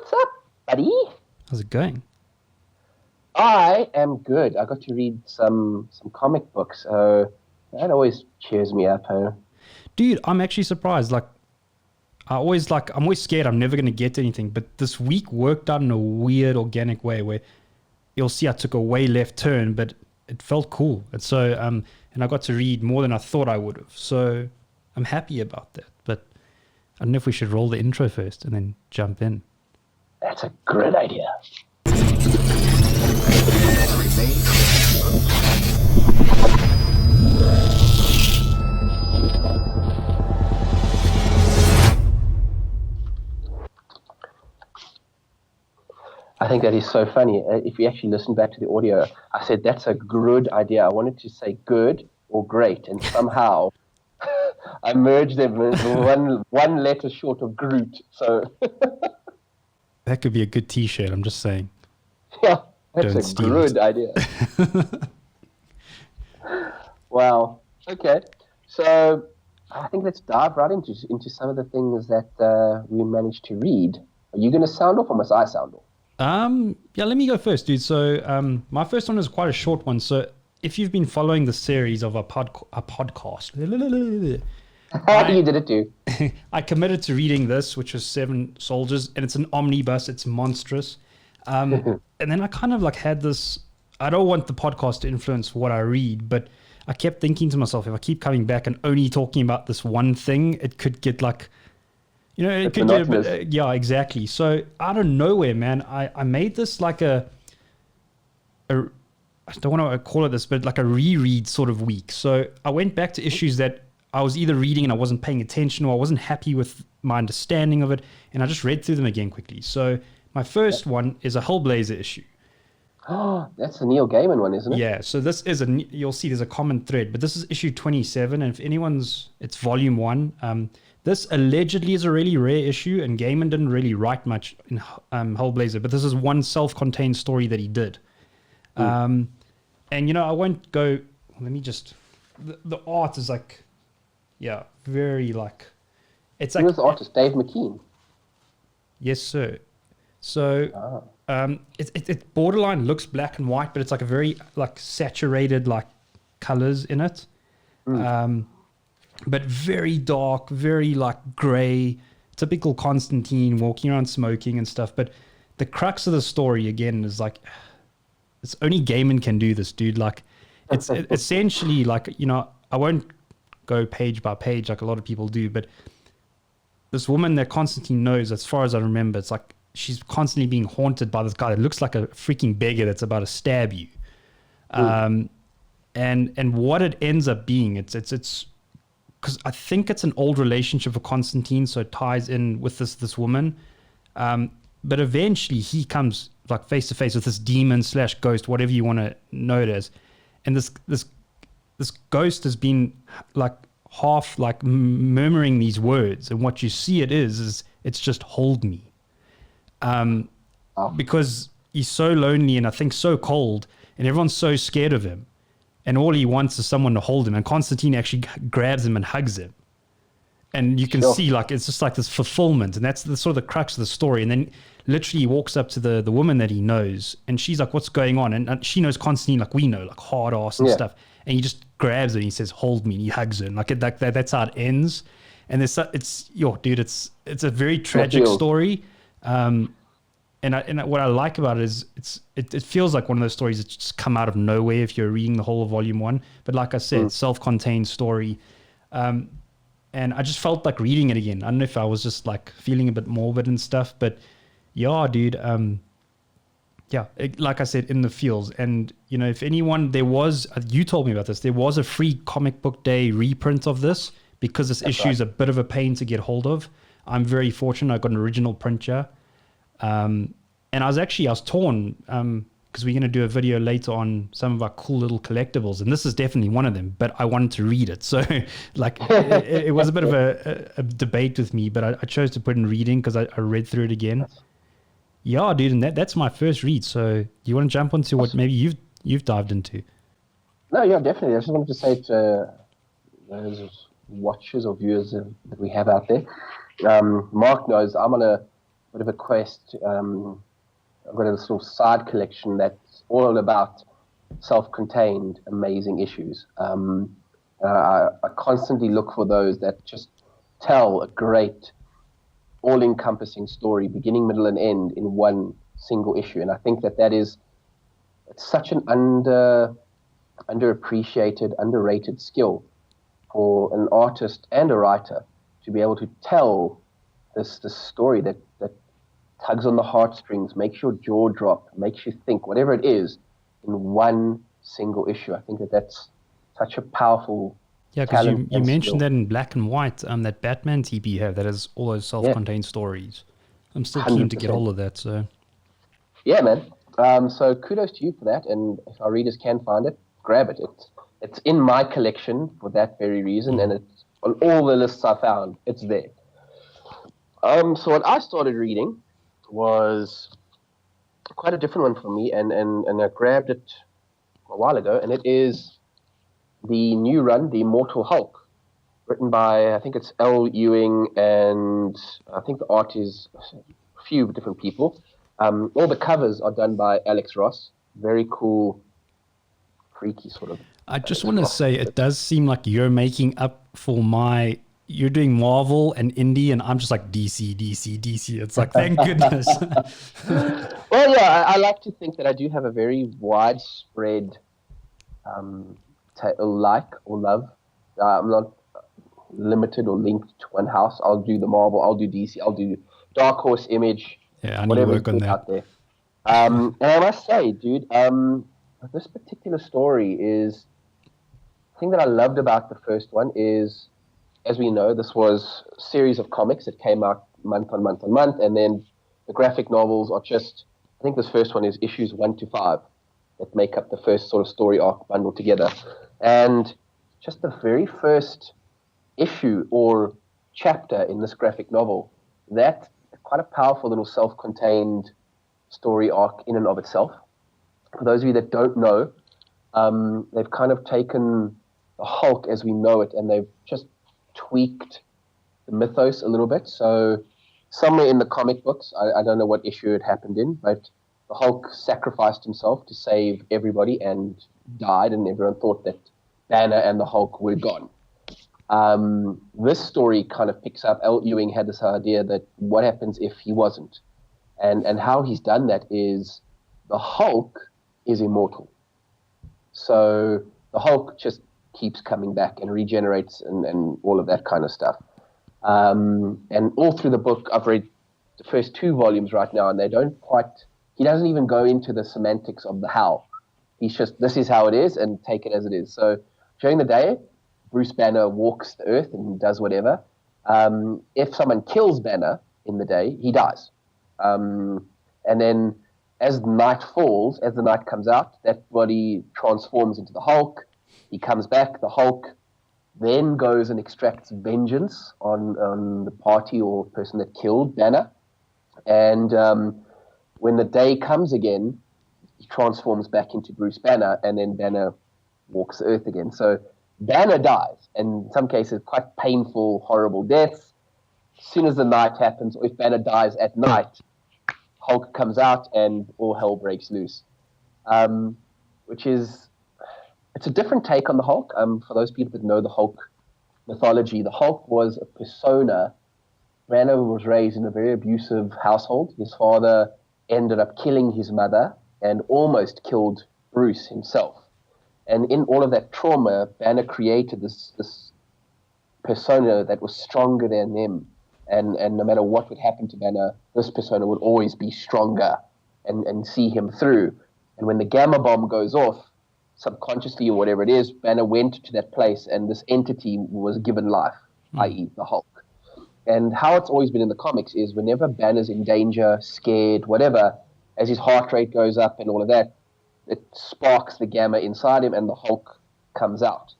What's up, buddy? How's it going? I am good. I got to read some comic books, so that always cheers me up, huh? Dude, I'm actually surprised. I'm always scared I'm never going to get anything, but this week worked out in a weird organic way where you'll see I took a way left turn, but it felt cool. And so, and I got to read more than I thought I would have. So I'm happy about that. But I don't know if we should roll the intro first and then jump in. That's a great idea. I think that is so funny. If you actually listen back to the audio, I said that's a good idea. I wanted to say good or great, and somehow I merged them in one letter short of Groot. So that could be a good T-shirt. I'm just saying. Yeah, that's a good idea. Wow. Okay. So I think let's dive right into some of the things that we managed to read. Are you going to sound off, or must I sound off? Yeah, let me go first, dude. So, my first one is quite a short one. So, if you've been following the series of a podcast, You did it too. I committed to reading this, which was Seven Soldiers, and it's an omnibus. It's monstrous. And then I kind of had this. I don't want the podcast to influence what I read, but I kept thinking to myself, if I keep coming back and only talking about this one thing, it could get it could get a bit, yeah, exactly. So out of nowhere, man, I made this I don't want to call it this, but like a reread sort of week. So I went back to issues that I was either reading and I wasn't paying attention, or I wasn't happy with my understanding of it, and I just read through them again quickly. So my first one is a Hellblazer issue. Oh, that's a Neil Gaiman one, isn't it? Yeah, so this is you'll see there's a common thread, but this is issue 27, and if it's volume 1. This allegedly is a really rare issue, and Gaiman didn't really write much in Hellblazer, but this is one self-contained story that he did. And, I won't go... Let me just... The art is very It's Who was the artist? Dave McKean? Yes, sir. So, it borderline looks black and white, but it's a very, saturated, colors in it. But very dark, very gray, typical Constantine walking around smoking and stuff. But the crux of the story again is it's only Gaiman can do this, dude. It's essentially I won't go page by page like a lot of people do, but this woman that Constantine knows, as far as I remember, it's she's constantly being haunted by this guy that looks like a freaking beggar that's about to stab you. And what it ends up being, it's because I think it's an old relationship for Constantine, so it ties in with this woman. But eventually he comes face to face with this demon / ghost, whatever you want to know it as. And this ghost has been half murmuring these words, and what you see it is it's just hold me. Because he's so lonely and I think so cold, and everyone's so scared of him. And all he wants is someone to hold him. And Constantine actually grabs him and hugs him. And you can see it's just this fulfillment. And that's the sort of the crux of the story. And then literally he walks up to the woman that he knows. And she's like, what's going on? And she knows Constantine like we know, hard ass and stuff. And he just grabs her and he says, hold me. And he hugs her. And that's how it ends. And it's a very tragic story. And what I like about it is it feels like one of those stories that just come out of nowhere if you're reading the whole of volume 1. But like I said, self-contained story. And I just felt like reading it again. I don't know if I was just feeling a bit morbid and stuff, but yeah, dude. Like I said, in the feels. And, if anyone, you told me about this, there was a free comic book day reprint of this because this issue is a bit of a pain to get hold of. I'm very fortunate. I got an original printer. And I was torn because we're going to do a video later on some of our cool little collectibles, and this is definitely one of them, but I wanted to read it. So it was a bit of a debate with me, but I chose to put in reading because I read through it again. Yeah, dude, and that's my first read. So do you want to jump onto what maybe you've dived into? No, yeah, definitely. I just wanted to say to those watchers or viewers that we have out there, Mark knows I'm on a bit of a quest. I've got a little side collection that's all about self-contained, amazing issues. I constantly look for those that just tell a great, all-encompassing story, beginning, middle, and end in one single issue. And I think it's such an underappreciated, underrated skill for an artist and a writer to be able to tell this story that tugs on the heartstrings, makes your jaw drop, makes you think, whatever it is, in one single issue. I think that's such a powerful because you mentioned that in Black and White, that Batman TP you have that has all those self-contained stories. I'm still keen to get hold of that. So yeah, man. So kudos to you for that, and if our readers can find it, grab it. It's in my collection for that very reason, and it's on all the lists I found. It's there. So what I started reading was quite a different one for me, and I grabbed it a while ago, and it is the new run, The Immortal Hulk, written by, I think it's Ewing, and I think the art is a few different people. All the covers are done by Alex Ross. Very cool, freaky sort of. I just want to say, it does seem like you're making up for you're doing Marvel and indie, and I'm just like DC. It's like, thank goodness. Well, yeah, I like to think that I do have a very widespread like or love. I'm not limited or linked to one house. I'll do the Marvel, I'll do DC, I'll do Dark Horse, Image, I need to work on that. Out there. And I must say, dude, this particular story is, the thing that I loved about the first one is, as we know, this was a series of comics that came out month on month on month, and then the graphic novels are just, I think this first one is issues 1 to 5 that make up the first sort of story arc bundled together. And just the very first issue or chapter in this graphic novel, that's quite a powerful little self-contained story arc in and of itself. For those of you that don't know, they've kind of taken the Hulk as we know it, and they've just tweaked the mythos a little bit. So somewhere in the comic books, I don't know what issue it happened in, but the Hulk sacrificed himself to save everybody and died, and everyone thought that Banner and the Hulk were gone. This story kind of picks up, L. Ewing had this idea that what happens if he wasn't? And how he's done that is the Hulk is immortal. So the Hulk just keeps coming back and regenerates and all of that kind of stuff. And all through the book, I've read the first 2 volumes right now, and he doesn't even go into the semantics of the how. He's just, this is how it is, and take it as it is. So during the day, Bruce Banner walks the earth and does whatever. If someone kills Banner in the day, he dies. And then as night falls, as the night comes out, that body transforms into the Hulk. He comes back. The Hulk then goes and extracts vengeance on the party or person that killed Banner. And when the day comes again, he transforms back into Bruce Banner, and then Banner walks the earth again. So Banner dies, and in some cases quite painful, horrible deaths. As soon as the night happens, or if Banner dies at night, Hulk comes out and all hell breaks loose. It's a different take on the Hulk. For those people that know the Hulk mythology, the Hulk was a persona. Banner was raised in a very abusive household. His father ended up killing his mother and almost killed Bruce himself. And in all of that trauma, Banner created this persona that was stronger than him. And no matter what would happen to Banner, this persona would always be stronger and see him through. And when the gamma bomb goes off, subconsciously or whatever it is, Banner went to that place and this entity was given life, i.e. the Hulk. And how it's always been in the comics is whenever Banner's in danger, scared, whatever, as his heart rate goes up and all of that, it sparks the gamma inside him and the Hulk comes out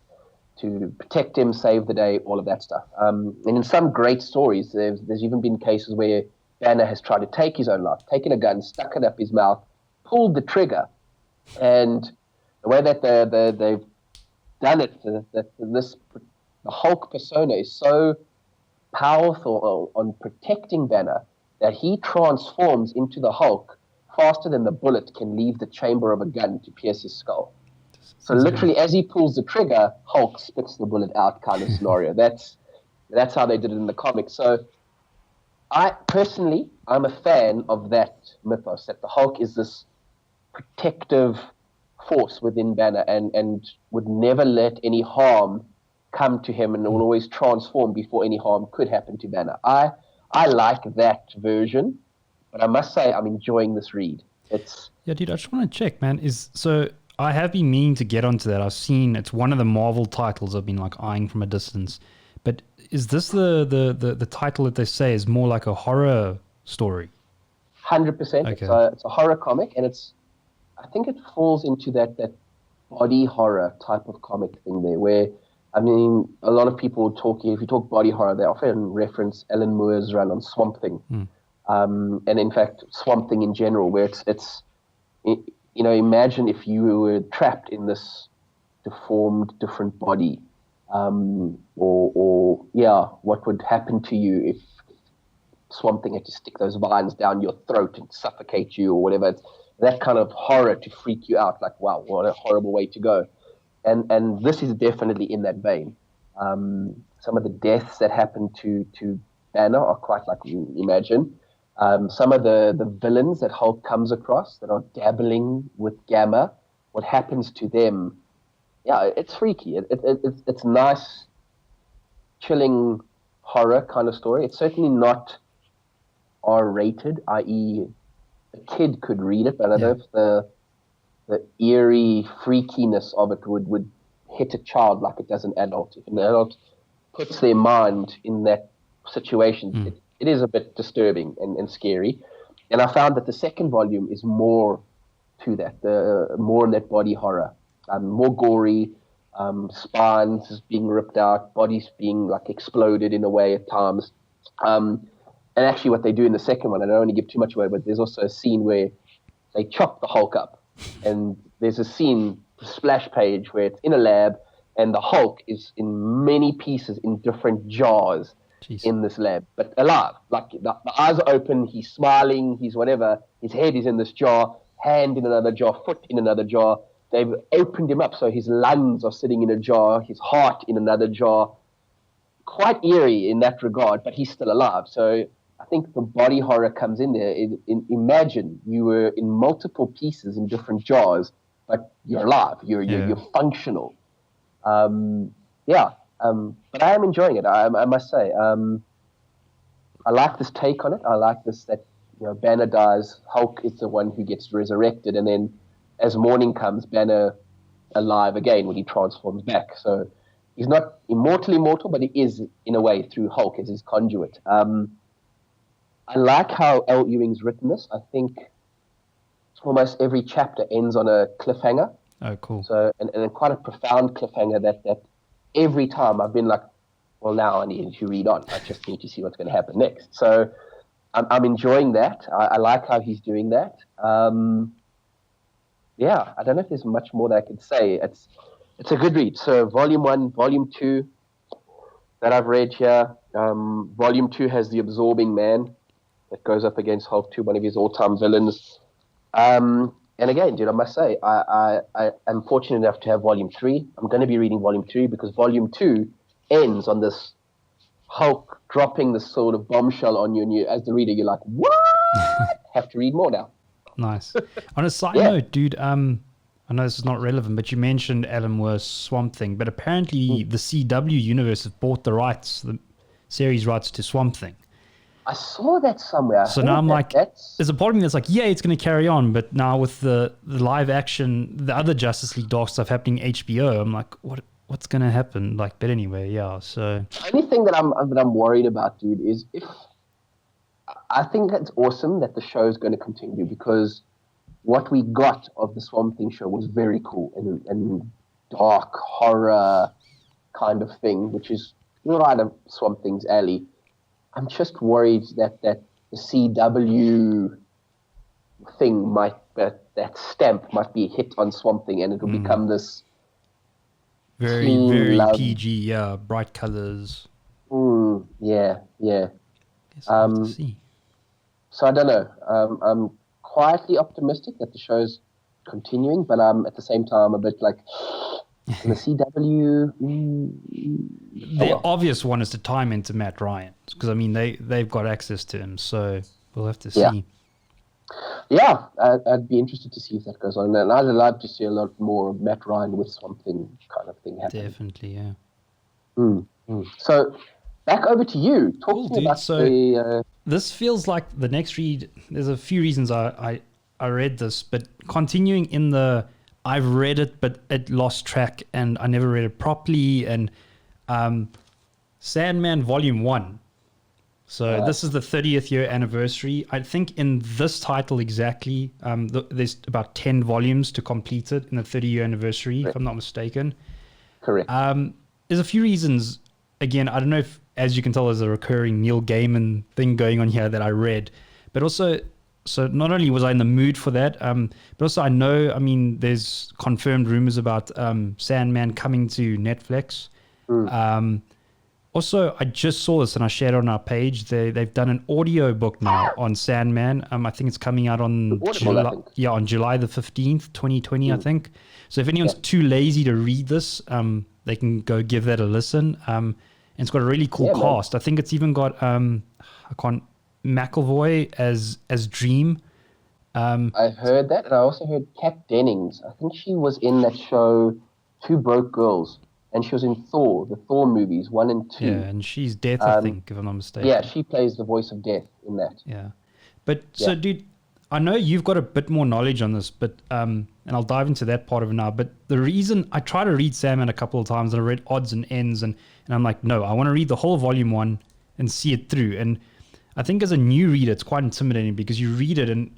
to protect him, save the day, all of that stuff. And in some great stories, there's even been cases where Banner has tried to take his own life, taken a gun, stuck it up his mouth, pulled the trigger, and the way that they've done it, the Hulk persona is so powerful on protecting Banner that he transforms into the Hulk faster than the bullet can leave the chamber of a gun to pierce his skull. So literally, as he pulls the trigger, Hulk spits the bullet out, kind of scenario. That's how they did it in the comics. So I'm a fan of that mythos, that the Hulk is this protective force within Banner and would never let any harm come to him and will always transform before any harm could happen to Banner. I like that version, but I must say I'm enjoying this read. Yeah, dude, I just want to check, man. So I have been meaning to get onto that. I've seen it's one of the Marvel titles I've been like eyeing from a distance. But is this the title that they say is more like a horror story? 100%. Okay. It's a horror comic, and I think it falls into that body horror type of comic thing there, where, I mean, a lot of people if you talk body horror, they often reference Alan Moore's run on Swamp Thing. And in fact, Swamp Thing in general, where it's imagine if you were trapped in this deformed, different body, what would happen to you if Swamp Thing had to stick those vines down your throat and suffocate you or whatever. It's that kind of horror to freak you out, like, wow, what a horrible way to go. And this is definitely in that vein. Some of the deaths that happen to Banner are quite like you imagine. Some of the villains that Hulk comes across that are dabbling with Gamma, what happens to them, yeah, it's freaky. It's nice, chilling horror kind of story. It's certainly not R-rated, i.e. a kid could read it, but I don't know if the eerie freakiness of it would hit a child like it does an adult. If an adult puts their mind in that situation, it is a bit disturbing and scary. And I found that the second volume is more to that, more in that body horror, more gory, spines being ripped out, bodies being like exploded in a way at times. And actually what they do in the second one, I don't want to give too much away, but there's also a scene where they chop the Hulk up. And there's a scene, splash page, where it's in a lab and the Hulk is in many pieces in different jars. Jeez. In this lab, but alive. Like the eyes are open, he's smiling, he's whatever, his head is in this jar, hand in another jar, foot in another jar. They've opened him up so his lungs are sitting in a jar, his heart in another jar. Quite eerie in that regard, but he's still alive. So I think the body horror comes in there. Imagine you were in multiple pieces in different jars, but you're alive, you're functional. But I am enjoying it. I must say, I like this take on it. I like this that Banner dies, Hulk is the one who gets resurrected, and then as morning comes, Banner alive again when he transforms back. So he's not immortal, but he is in a way through Hulk as his conduit. I like how L. Ewing's written this. I think almost every chapter ends on a cliffhanger. Oh, cool. So and quite a profound cliffhanger that every time I've been like, well, now I need to read on. I just need to see what's going to happen next. So I'm enjoying that. I like how he's doing that. I don't know if there's much more that I could say. It's a good read. So Volume 1, Volume 2 that I've read here. Volume 2 has the Absorbing Man that goes up against Hulk 2, one of his all-time villains. And again, dude, I must say, I am fortunate enough to have Volume 3. I'm going to be reading Volume 3 because Volume 2 ends on this Hulk dropping this sort of bombshell on you, and as the reader, you're like, what? Have to read more now. Nice. On a side note, dude, I know this is not relevant, but you mentioned Alan Moore's Swamp Thing, but apparently the CW universe has bought the series rights to Swamp Thing. I saw that somewhere. So now I'm like, there's a part of me that's like, yeah, it's going to carry on. But now with the live action, the other Justice League Dark stuff happening HBO, I'm like, what's going to happen? Like, but anyway, yeah. So the only thing that I'm worried about, dude, is if I think it's awesome that the show is going to continue because what we got of the Swamp Thing show was very cool and dark horror kind of thing, which is right up Swamp Thing's alley. I'm just worried that the CW thing that stamp might be hit on Swamp Thing and it will become this very PG, bright colors. Yeah. Guess we'll have to see. So I don't know. I'm quietly optimistic that the show's continuing, but at the same time a bit like in the CW. The obvious one is to tie him into Matt Ryan, because I mean they've got access to him, so we'll have to see. Yeah, I'd be interested to see if that goes on, and I'd love to see a lot more of Matt Ryan with something kind of thing happening. Definitely, yeah. So back over to you. Talk to me about the. This feels like the next read. There's a few reasons I read this, but continuing in the I've read it, but it lost track, and I never read it properly, and Sandman Volume 1. So this is the 30th year anniversary. I think in this title exactly, there's about 10 volumes to complete it in the 30-year anniversary, if I'm not mistaken. Correct. There's a few reasons. Again, I don't know if, as you can tell, there's a recurring Neil Gaiman thing going on here that I read. But also, so not only was I in the mood for that, but also I know, I mean, there's confirmed rumors about Sandman coming to Netflix. Also, I just saw this and I shared it on our page. They've done an audio book now on Sandman. I think it's coming out on July the 15th, 2020, I think. So if anyone's too lazy to read this, they can go give that a listen. And it's got a really cool cast. I think it's even got McAvoy as Dream. I heard that, and I also heard Kat Dennings. I think she was in that show, Two Broke Girls. And she was in Thor, the Thor movies, 1 and 2. Yeah, and she's Death, I think, if I'm not mistaken. Yeah, she plays the voice of Death in that. Yeah. But, so, dude, I know you've got a bit more knowledge on this, but and I'll dive into that part of it now. But the reason I try to read Sandman a couple of times, and I read odds and ends, and I'm like, no, I want to read the whole Volume 1 and see it through. And I think as a new reader, it's quite intimidating because you read it, and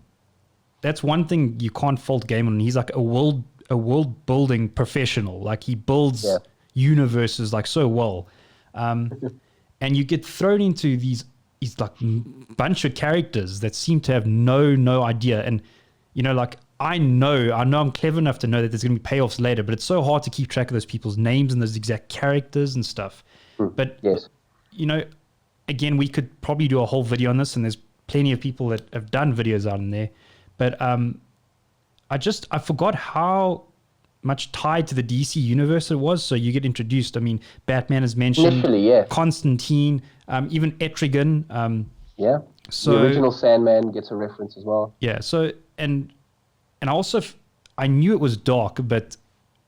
that's one thing you can't fault Gaiman on. He's like a world building professional. Like, he builds universes like so well, and you get thrown into these like bunch of characters that seem to have no idea. And you know, like I know I'm clever enough to know that there's going to be payoffs later, but it's so hard to keep track of those people's names and those exact characters and stuff. But you know, again, we could probably do a whole video on this, and there's plenty of people that have done videos out in there. But I forgot how much tied to the DC universe it was. So you get introduced. I mean, Batman is mentioned. Initially, Constantine, even Etrigan. So the original Sandman gets a reference as well. Yeah. So and also I knew it was dark, but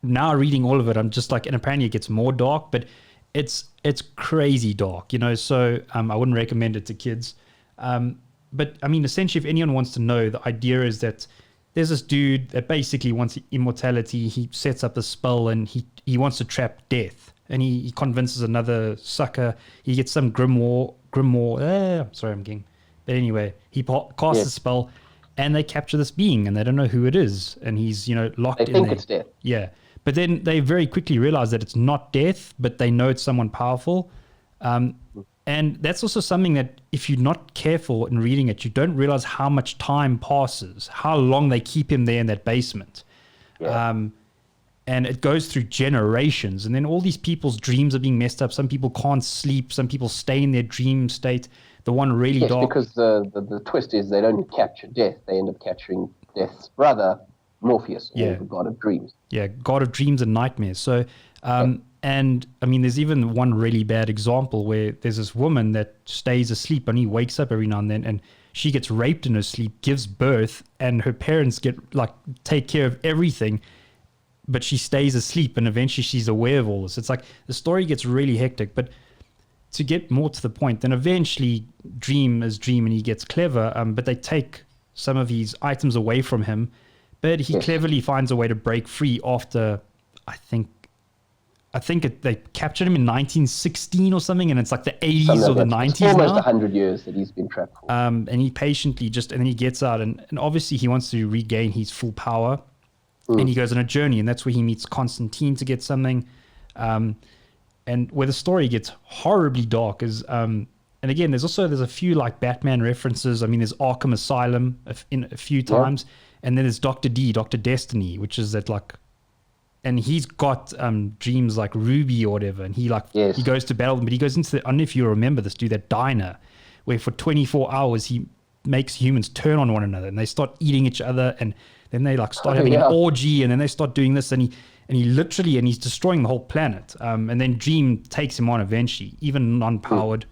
now reading all of it, I'm just like, and apparently it gets more dark, but it's crazy dark, you know. So I wouldn't recommend it to kids. But I mean, essentially, if anyone wants to know, the idea is that there's this dude that basically wants immortality. He sets up a spell, and he wants to trap death. And he convinces another sucker. He gets some grimoire. Sorry, I'm getting. But anyway, he casts a spell, and they capture this being, and they don't know who it is. And he's, you know, locked in there. They think it's death. Yeah. But then they very quickly realize that it's not death, but they know it's someone powerful. And that's also something that if you're not careful in reading it, you don't realize how much time passes, how long they keep him there in that basement. And it goes through generations. And then all these people's dreams are being messed up. Some people can't sleep. Some people stay in their dream state. The one really dark. Because the twist is they don't capture death. They end up capturing death's brother, Morpheus, or the god of dreams. Yeah, god of dreams and nightmares. So, and I mean, there's even one really bad example where there's this woman that stays asleep and he wakes up every now and then, and she gets raped in her sleep, gives birth, and her parents take care of everything, but she stays asleep, and eventually she's aware of all this. It's like the story gets really hectic. But to get more to the point, then eventually Dream is Dream, and he gets clever, but they take some of his items away from him, but he cleverly finds a way to break free after, I think they captured him in 1916 or something, and it's like the 80s or the 90s it's almost 100 years that he's been trapped for. And he patiently and then he gets out, and obviously he wants to regain his full power, and he goes on a journey, and that's where he meets Constantine to get something. And where the story gets horribly dark is, and again, there's a few like Batman references. I mean, there's Arkham Asylum in a few times, and then there's Dr. Destiny, which is that like, and he's got dreams like Ruby or whatever, and he goes to battle, but he goes into I don't know if you remember this, dude, that diner where for 24 hours he makes humans turn on one another, and they start eating each other, and then they like start having Yeah. an orgy, and then they start doing this, and he's destroying the whole planet. And then Dream takes him on eventually, even non-powered,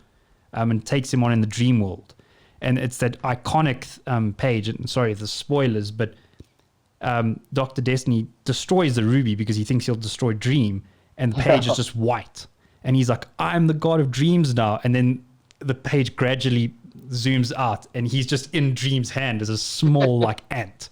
and takes him on in the dream world. And it's that iconic page, and sorry, the spoilers, but Dr. Destiny destroys the ruby because he thinks he'll destroy Dream, and the page is just white. And he's like, I'm the god of dreams now. And then the page gradually zooms out, and he's just in Dream's hand as a small like ant.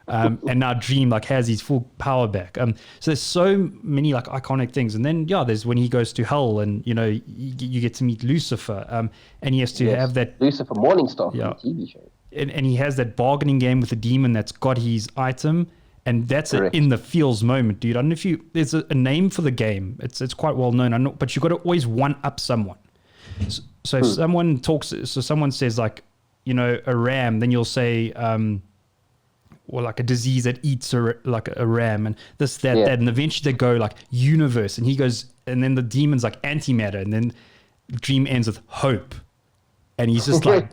And now Dream like has his full power back. So there's so many like iconic things. And then there's when he goes to hell, and you get to meet Lucifer, and he has to have that Lucifer Morningstar from the TV show. And he has that bargaining game with the demon that's got his item, and that's in the feels moment, dude. I don't know if there's a name for the game. It's quite well known. But you got to always one up someone. So if someone someone says like, a ram, then you'll say, or like a disease that eats like a ram, and this, that, and eventually they go like universe, and he goes, and then the demon's like antimatter, and then Dream ends with hope, and he's just like,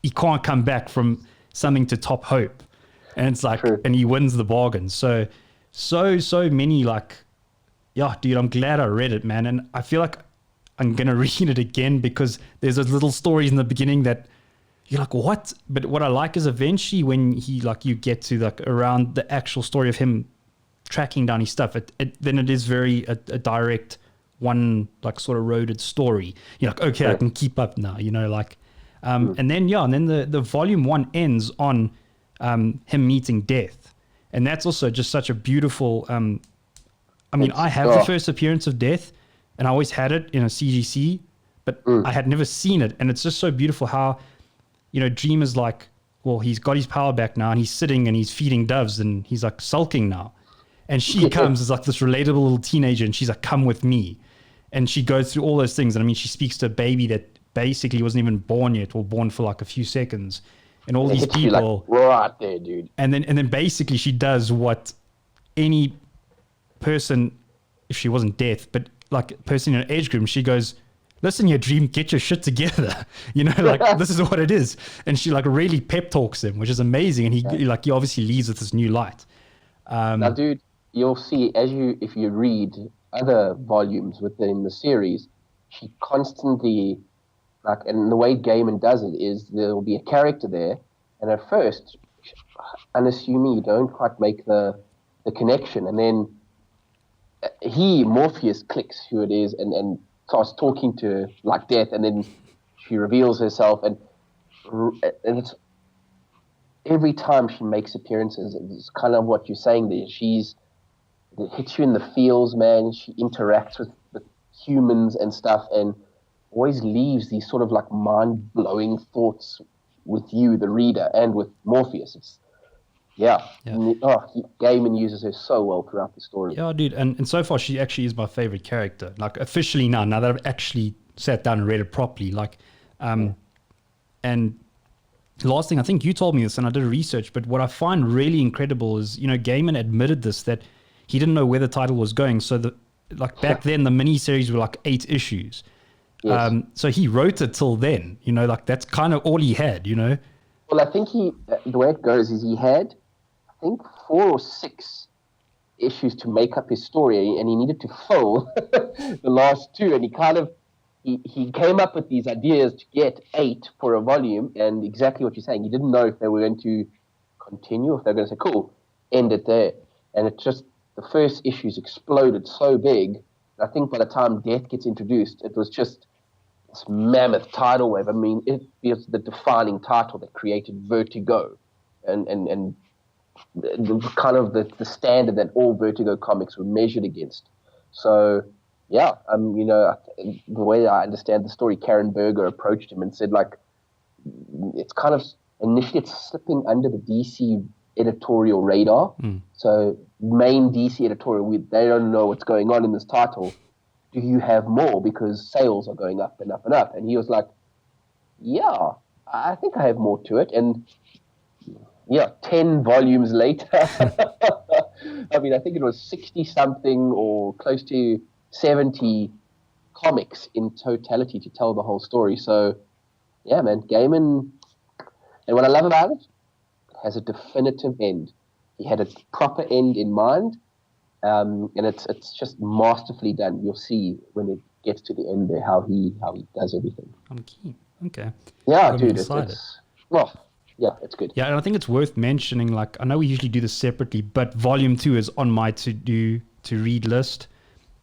he can't come back from something to top hope, and it's like, and he wins the bargain. So many like, dude, I'm glad I read it, man, and I feel like I'm gonna read it again because there's those little stories in the beginning that you're like, what? But what I like is eventually when he like, you get to like around the actual story of him tracking down his stuff, then it is very a direct one like sort of roaded story. You're like, okay, I can keep up now, like, and then the volume 1 ends on him meeting death, and that's also just such a beautiful. I have the first appearance of death, and I always had it in a CGC, but I had never seen it, and it's just so beautiful how. Dream is like, well, he's got his power back now, and he's sitting and he's feeding doves, and he's like sulking now. And she comes as like this relatable little teenager, and she's like, come with me. And she goes through all those things. And she speaks to a baby that basically wasn't even born yet, or born for like a few seconds. And all these people. Like, right there, dude. And then basically she does what any person, if she wasn't deaf, but like a person in an age group, she goes, listen, your Dream, get your shit together. Like this is what it is. And she like really pep talks him, which is amazing. And he obviously leads with this new light. Now, dude, you'll see if you read other volumes within the series, she constantly and the way Gaiman does it is there will be a character there, and at first, unassuming, you don't quite make the connection, and then Morpheus clicks who it is, and starts talking to like Death, and then she reveals herself, and it's every time she makes appearances, it's kind of what you're saying there. It hits you in the feels, man. She interacts with humans and stuff, and always leaves these sort of like mind-blowing thoughts with you, the reader, and with Morpheus. Gaiman uses her so well throughout the story. Yeah, dude, and so far she actually is my favorite character. Like officially now that I've actually sat down and read it properly. Like, and last thing, I think you told me this, and I did research. But what I find really incredible is, Gaiman admitted this, that he didn't know where the title was going. So back then the miniseries were like 8 issues. Yes. So he wrote it till then. That's kind of all he had. Well, I think the way it goes is he had, I think, 4 or 6 issues to make up his story, and he needed to fill the last 2, and he came up with these ideas to get 8 for a volume, and exactly what you're saying, he didn't know if they were going to continue, if they were going to say, cool, end it there, and it just, the first issues exploded so big, I think by the time Death gets introduced, it was just this mammoth tidal wave. I mean, it is the defining title that created Vertigo, and the kind of the standard that all Vertigo comics were measured against. So, the way I understand the story, Karen Berger approached him and said, like, it's kind of initially it's slipping under the DC editorial radar. So main DC editorial, they don't know what's going on in this title. Do you have more? Because sales are going up and up and up. And he was like, yeah, I think I have more to it. And 10 volumes later, I mean, I think it was 60-something or close to 70 comics in totality to tell the whole story. So, yeah, man, Gaiman, And what I love about it, it has a definitive end. He had a proper end in mind, and it's just masterfully done. You'll see when it gets to the end there how he does everything. I'm keen. Okay. Yeah, dude, it's yeah, it's good. Yeah, and I think it's worth mentioning, like, I know we usually do this separately, but volume 2 is on my to read list.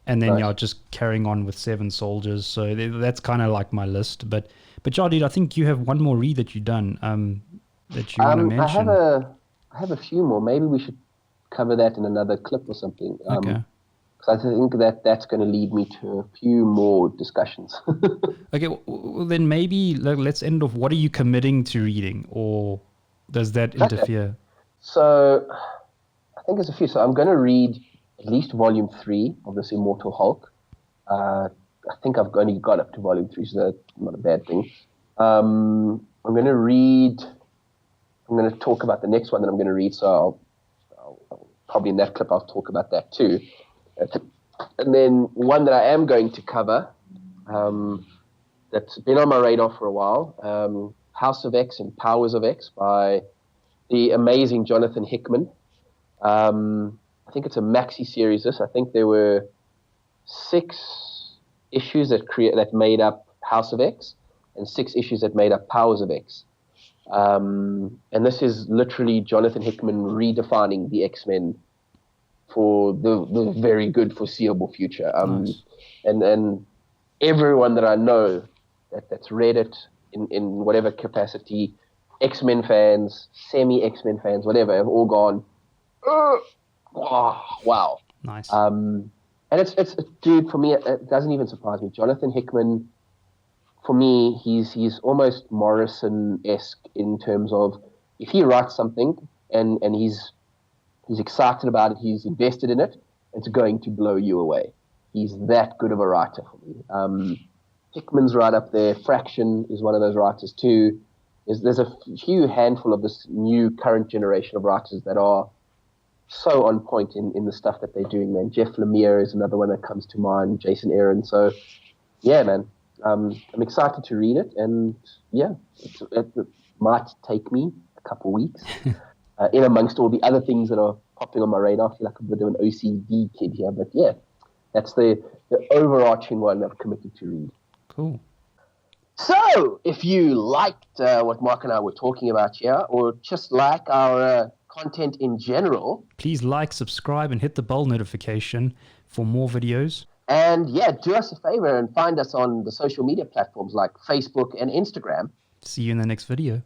And then, Nice. just carrying on with Seven Soldiers. So that's kind of like my list. But yeah, dude, I think you have one more read that you've done that you want to mention. I have a few more. Maybe we should cover that in another clip or something. Okay. Because I think that's going to lead me to a few more discussions. Okay, well, then maybe let's end off. What are you committing to reading? Or does that interfere? Okay. So I think there's a few. So I'm going to read at least volume 3 of this Immortal Hulk. I think I've only got up to volume 3, so that's not a bad thing. I'm going to talk about the next one that I'm going to read, so I'll probably in that clip I'll talk about that too. And then one that I am going to cover, that's been on my radar for a while, House of X and Powers of X by the amazing Jonathan Hickman. I think it's a maxi series. I think there were 6 issues that made up House of X, and 6 issues that made up Powers of X. And this is literally Jonathan Hickman redefining the X-Men for the very good foreseeable future. Nice. And everyone that I know that's read it in whatever capacity, X-Men fans, semi-X-Men fans, whatever, have all gone, wow. Nice. And it's dude, for me, it doesn't even surprise me. Jonathan Hickman, for me, he's almost Morrison-esque in terms of if he writes something and he's excited about it, he's invested in it, it's going to blow you away. He's that good of a writer for me. Hickman's right up there. Fraction is one of those writers too. There's a few handful of this new current generation of writers that are so on point in the stuff that they're doing, man. Jeff Lemire is another one that comes to mind, Jason Aaron. So, yeah, man, I'm excited to read it, and yeah, it might take me a couple weeks in amongst all the other things that are popping on my radar. I feel like I'm a bit of an OCD kid here, but yeah, that's the overarching one I've committed to read. Cool. So, if you liked what Mark and I were talking about here, or just like our content in general, please like, subscribe, and hit the bell notification for more videos. And yeah, do us a favor and find us on the social media platforms like Facebook and Instagram. See you in the next video.